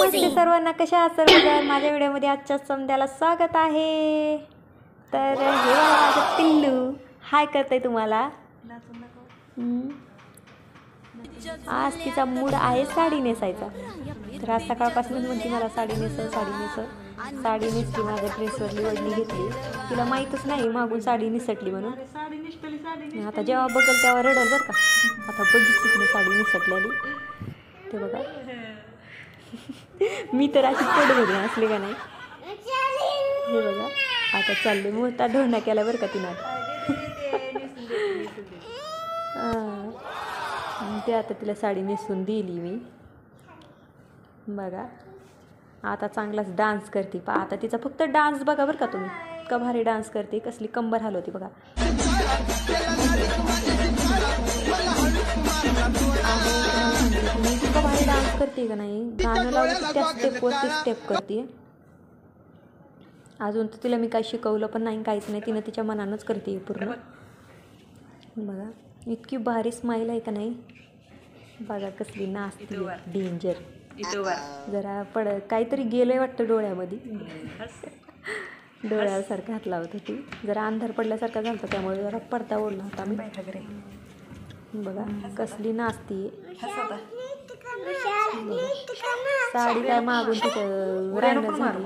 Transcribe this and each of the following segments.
नमस्ते सर्वांना, कशा आहात सर्वजण. माझ्या व्हिडिओमध्ये आजच्या समध्याला स्वागत आहे. तर हे बघा माझं पिल्लू हाय करतंय तुम्हाला. आज तिचा मूड आहे साडी नेसायचा. तर आज सकाळपासूनच म्हणते मला साडी नेसव साडी नेसव. साडी नेसली, माझ्या ड्रेसवरली वडली घेतली. तिला माहीतच नाही मागून साडी निसटली म्हणून. आता जेव्हा बघल तेव्हा रडल बरं का. आता बघितली तिने साडी निसटलेली ते बघा. मी तर अशी पोट भरून असले का नाही. हे बघा आता चालले मोठा ढोंडा केला बरं का तिनं. ते आता तिला साडी नेसून दिली मी. बघा आता चांगलाच डान्स करते. आता तिचा फक्त डान्स बघा बरं का तुम्ही. इतका भारी डान्स करते, कसली कंबर हलवते बघा. मी इतका भारी डान्स करते का नाही. गाणं लावलं की त्या स्टेपवरती स्टेप करते. अजून तर तिला मी काही शिकवलं पण नाही, काहीच नाही. तिनं तिच्या मनानंच करते पूर्ण. बघा इतकी भारी स्माईल आहे का नाही. बघा कसली नाचते डेंजर. जरा काहीतरी गेलंय वाटतं डोळ्यामध्ये. डोळ्यासारखं हात लावत होती. जरा अंधार पडल्यासारखा झाला त्यामुळे जरा पडदा ओढला होता मी. बघा कसली नाचती. साडी काय मागून तिथं राहिलं झाली.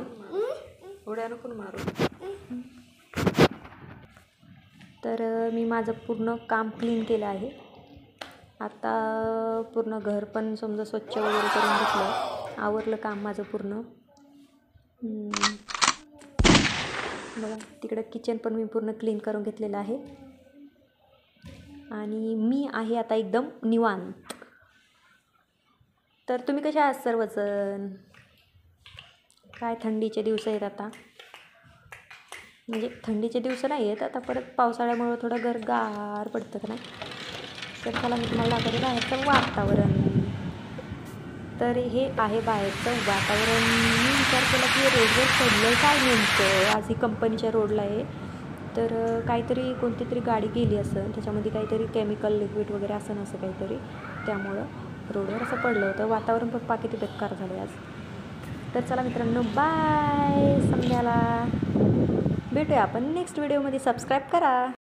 तर मी माझं पूर्ण काम क्लीन केलं आहे. आता पूर्ण घर पण समजा स्वच्छ वगैरे करून घेतलं. आवरलं काम माझं पूर्ण. बघा तिकडं किचन पण मी पूर्ण क्लीन करून घेतलेलं आहे. आणि मी आहे आता एकदम निवांत. तर तुम्ही कशा आहात सर्वजण. काय थंडीचे दिवस आहेत आता. म्हणजे थंडीचे दिवस नाही आहेत आता. परत पावसाळ्यामुळं थोडं गार पडतं का नाही. तर मला मी तुम्हाला दाखवते बाहेरचं वातावरण. तर हे आहे बाहेरचं वातावरण. मी विचार केला की रोडवर चढलं काय नेमकं. आज ही कंपनीच्या रोडला आहे. तर काहीतरी कोणती तरी गाडी गेली असं, त्याच्यामध्ये काहीतरी केमिकल लिक्विड वगैरे असं नसं काहीतरी, त्यामुळं रोडवर असं पडलं होतं. वातावरण पण किती बेकार झालं आज. तर चला मित्रांनो बाय. समध्याला भेटूया आपण नेक्स्ट व्हिडिओमध्ये. सबस्क्राईब करा.